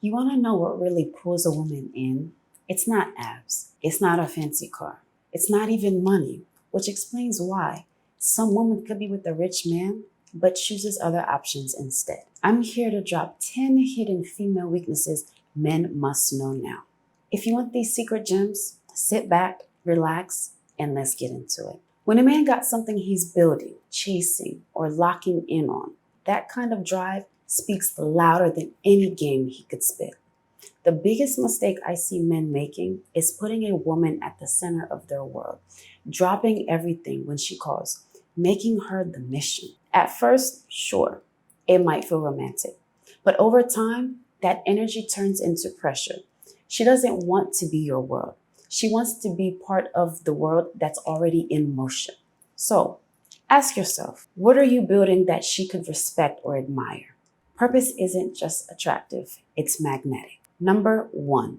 You want to know what really pulls a woman in? It's not abs. It's not a fancy car. It's not even money, which explains why some woman could be with a rich man but chooses other options instead. I'm here to drop 10 hidden female weaknesses men must know now. If you want these secret gems, sit back, relax, and let's get into it. When a man got something he's building, chasing, or locking in on, that kind of drive speaks louder than any game he could spit. The biggest mistake I see men making is putting a woman at the center of their world, dropping everything when she calls, making her the mission. At first, sure, it might feel romantic, but over time, that energy turns into pressure. She doesn't want to be your world. She wants to be part of the world that's already in motion. So, ask yourself, what are you building that she could respect or admire? Purpose isn't just attractive, it's magnetic. Number 1,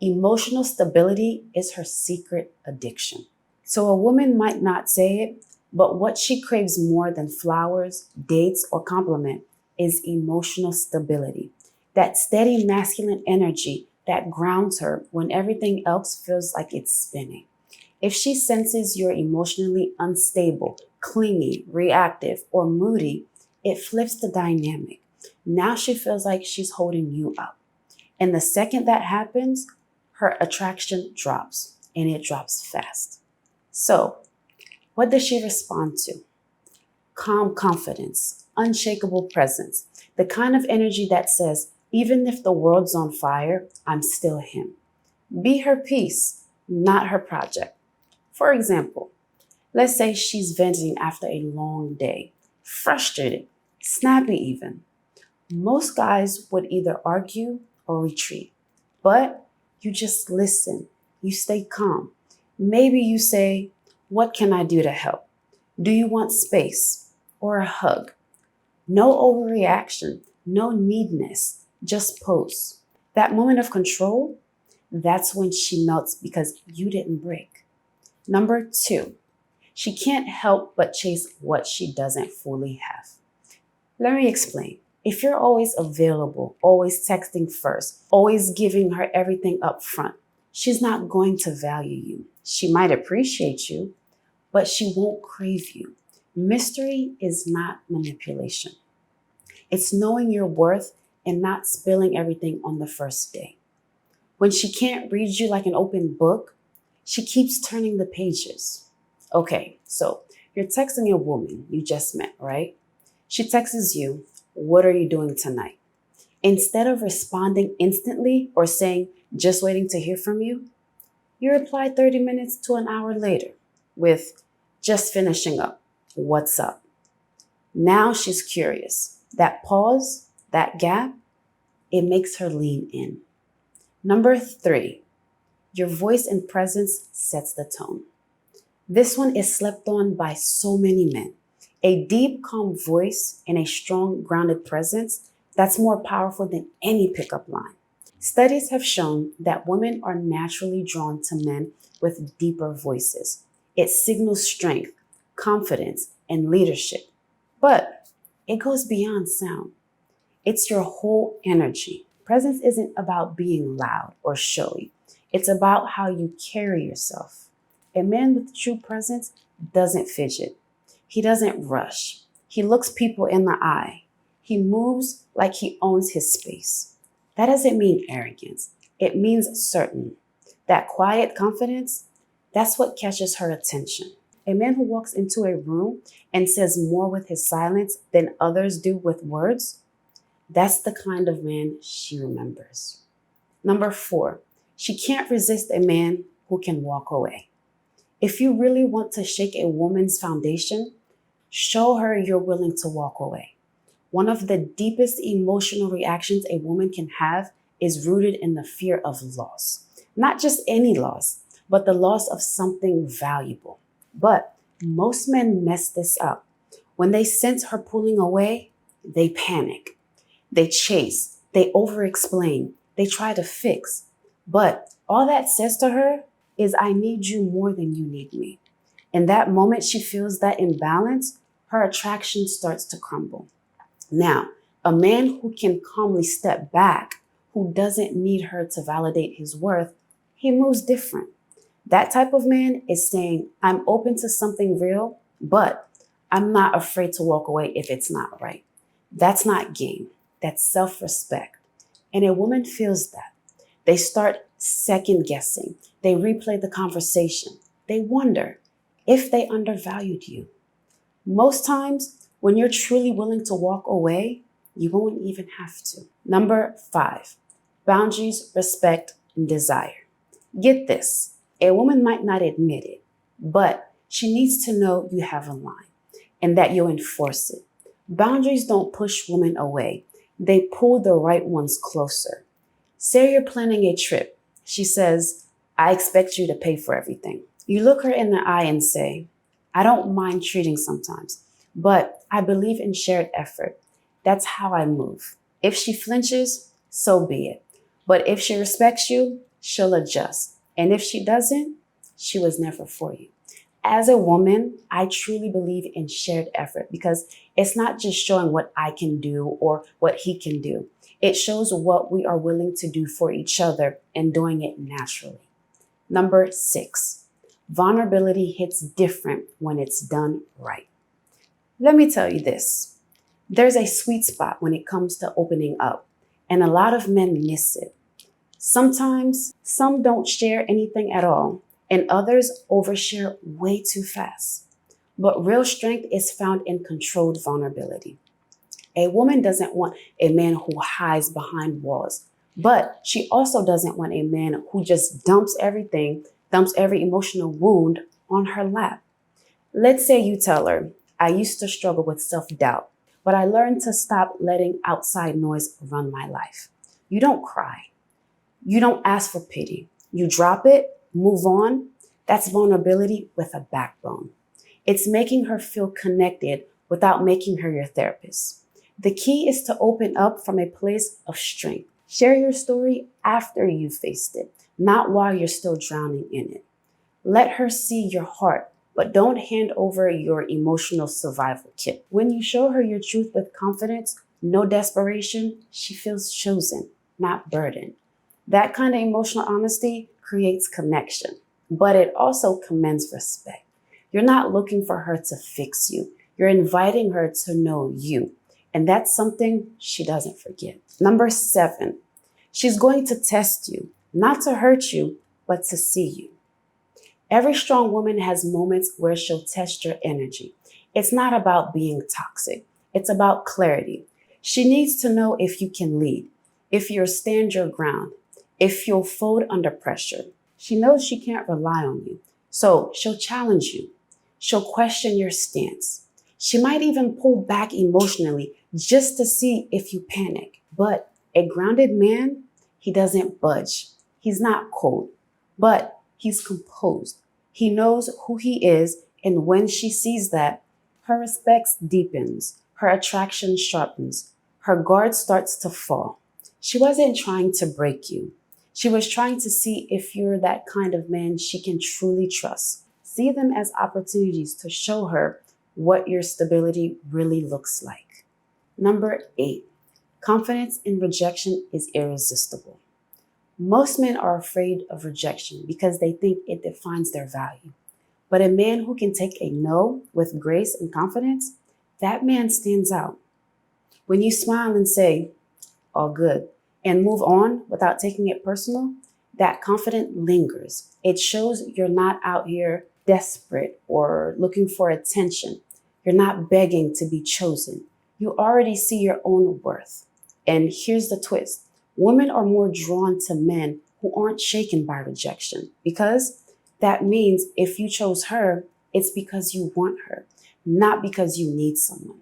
emotional stability is her secret addiction. So a woman might not say it, but what she craves more than flowers, dates, or compliment is emotional stability. That steady masculine energy that grounds her when everything else feels like it's spinning. If she senses you're emotionally unstable, clingy, reactive, or moody, it flips the dynamic. Now she feels like she's holding you up. And the second that happens, her attraction drops, and it drops fast. So, what does she respond to? Calm confidence, unshakable presence, the kind of energy that says, even if the world's on fire, I'm still him. Be her piece, not her project. For example, let's say she's venting after a long day, frustrated, snappy even. Most guys would either argue or retreat, but you just listen, you stay calm. Maybe you say, what can I do to help? Do you want space or a hug? No overreaction, no needness, just pose. That moment of control, that's when she melts because you didn't break. Number 2, she can't help but chase what she doesn't fully have. Let me explain. If you're always available, always texting first, always giving her everything up front, she's not going to value you. She might appreciate you, but she won't crave you. Mystery is not manipulation. It's knowing your worth and not spilling everything on the first day. When she can't read you like an open book, she keeps turning the pages. Okay, so you're texting a woman you just met, right? She texts you, what are you doing tonight? Instead of responding instantly or saying, just waiting to hear from you, you reply 30 minutes to an hour later with, just finishing up, what's up? Now she's curious. That pause, that gap, it makes her lean in. Number 3, your voice and presence sets the tone. This one is slept on by so many men. A deep, calm voice and a strong, grounded presence, that's more powerful than any pickup line. Studies have shown that women are naturally drawn to men with deeper voices. It signals strength, confidence, and leadership. But it goes beyond sound. It's your whole energy. Presence isn't about being loud or showy. It's about how you carry yourself. A man with true presence doesn't fidget. He doesn't rush. He looks people in the eye. He moves like he owns his space. That doesn't mean arrogance. It means certain. That quiet confidence, that's what catches her attention. A man who walks into a room and says more with his silence than others do with words, that's the kind of man she remembers. Number 4, she can't resist a man who can walk away. If you really want to shake a woman's foundation, show her you're willing to walk away. One of the deepest emotional reactions a woman can have is rooted in the fear of loss. Not just any loss, but the loss of something valuable. But most men mess this up. When they sense her pulling away, they panic. They chase. They over-explain. They try to fix. But all that says to her is, I need you more than you need me. In that moment she feels that imbalance, her attraction starts to crumble. Now, a man who can calmly step back, who doesn't need her to validate his worth, he moves different. That type of man is saying, I'm open to something real, but I'm not afraid to walk away if it's not right. That's not game. That's self-respect. And a woman feels that. They start second guessing. They replay the conversation. They wonder if they undervalued you. Most times, when you're truly willing to walk away, you won't even have to. Number 5, boundaries, respect, and desire. Get this. A woman might not admit it, but she needs to know you have a line and that you'll enforce it. Boundaries don't push women away. They pull the right ones closer. Say you're planning a trip. She says, I expect you to pay for everything. You look her in the eye and say, I don't mind treating sometimes, but I believe in shared effort. That's how I move. If she flinches, so be it. But if she respects you, she'll adjust. And if she doesn't, she was never for you. As a woman, I truly believe in shared effort because it's not just showing what I can do or what he can do. It shows what we are willing to do for each other and doing it naturally. Number 6, vulnerability hits different when it's done right. Let me tell you this. There's a sweet spot when it comes to opening up, and a lot of men miss it. Sometimes some don't share anything at all, and others overshare way too fast. But real strength is found in controlled vulnerability. A woman doesn't want a man who hides behind walls, but she also doesn't want a man who just dumps everything, dumps every emotional wound on her lap. Let's say you tell her, I used to struggle with self-doubt, but I learned to stop letting outside noise run my life. You don't cry. You don't ask for pity. You drop it, move on. That's vulnerability with a backbone. It's making her feel connected without making her your therapist. The key is to open up from a place of strength. Share your story after you faced it, not while you're still drowning in it. Let her see your heart, but don't hand over your emotional survival kit. When you show her your truth with confidence, no desperation, she feels chosen, not burdened. That kind of emotional honesty creates connection, but it also commands respect. You're not looking for her to fix you. You're inviting her to know you. And that's something she doesn't forget. Number 7, she's going to test you, not to hurt you, but to see you. Every strong woman has moments where she'll test your energy. It's not about being toxic. It's about clarity. She needs to know if you can lead, if you'll stand your ground, if you'll fold under pressure. She knows she can't rely on you, so she'll challenge you. She'll question your stance. She might even pull back emotionally just to see if you panic. But a grounded man, he doesn't budge. He's not cold, but he's composed. He knows who he is, and when she sees that, her respect deepens, her attraction sharpens, her guard starts to fall. She wasn't trying to break you. She was trying to see if you're that kind of man she can truly trust. See them as opportunities to show her what your stability really looks like. Number 8, confidence in rejection is irresistible. Most men are afraid of rejection because they think it defines their value. But a man who can take a no with grace and confidence, that man stands out. When you smile and say, all good, and move on without taking it personal, that confidence lingers. It shows you're not out here desperate or looking for attention. You're not begging to be chosen. You already see your own worth. And here's the twist. Women are more drawn to men who aren't shaken by rejection because that means if you chose her, it's because you want her, not because you need someone.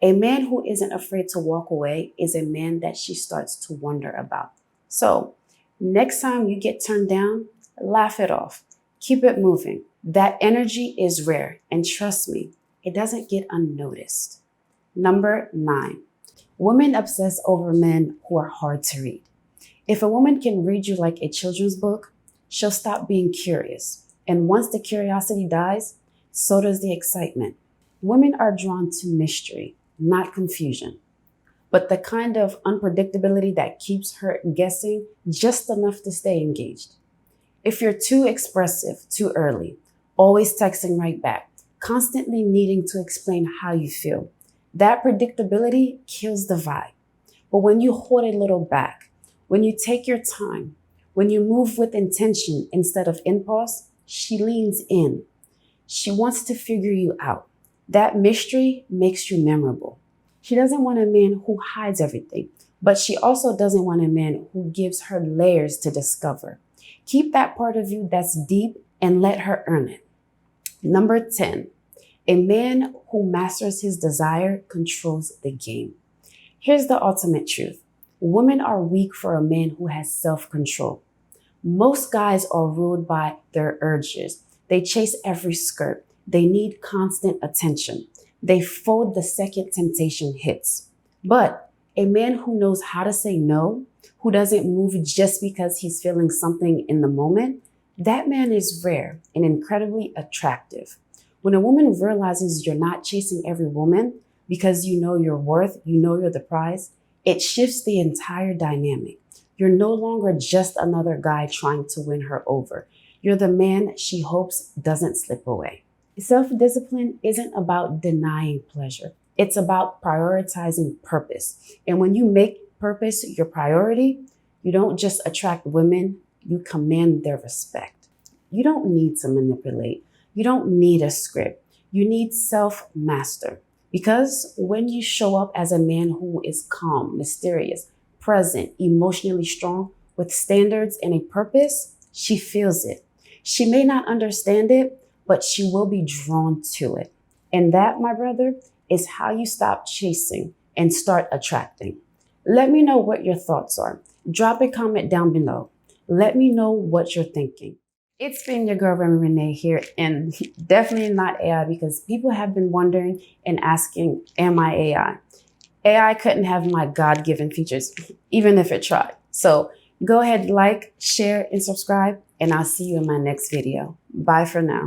A man who isn't afraid to walk away is a man that she starts to wonder about. So next time you get turned down, laugh it off. Keep it moving. That energy is rare, and trust me, it doesn't get unnoticed. Number 9, women obsess over men who are hard to read. If a woman can read you like a children's book, she'll stop being curious. And once the curiosity dies, so does the excitement. Women are drawn to mystery, not confusion. but the kind of unpredictability that keeps her guessing just enough to stay engaged. If you're too expressive too early, always texting right back, constantly needing to explain how you feel, that predictability kills the vibe. But when you hold a little back, when you take your time, when you move with intention instead of impulse, she leans in. She wants to figure you out. That mystery makes you memorable. She doesn't want a man who hides everything, but she also doesn't want a man who gives her layers to discover. Keep that part of you that's deep and let her earn it. Number 10, a man who masters his desire controls the game. Here's the ultimate truth. Women are weak for a man who has self-control. Most guys are ruled by their urges. They chase every skirt. They need constant attention. They fold the second temptation hits. But a man who knows how to say no, who doesn't move just because he's feeling something in the moment, that man is rare and incredibly attractive. When a woman realizes you're not chasing every woman because you know your worth, you know you're the prize, it shifts the entire dynamic. You're no longer just another guy trying to win her over. You're the man she hopes doesn't slip away. Self-discipline isn't about denying pleasure. It's about prioritizing purpose. And when you make purpose your priority, you don't just attract women, you command their respect. You don't need to manipulate. You don't need a script. You need self-master. Because when you show up as a man who is calm, mysterious, present, emotionally strong, with standards and a purpose, she feels it. She may not understand it, but she will be drawn to it. And that, my brother, is how you stop chasing and start attracting. Let me know what your thoughts are. Drop a comment down below. Let me know what you're thinking. It's been your girl, Rene here, and definitely not AI, because people have been wondering and asking, am I AI? AI couldn't have my God-given features, even if it tried. So go ahead, like, share, and subscribe, and I'll see you in my next video. Bye for now.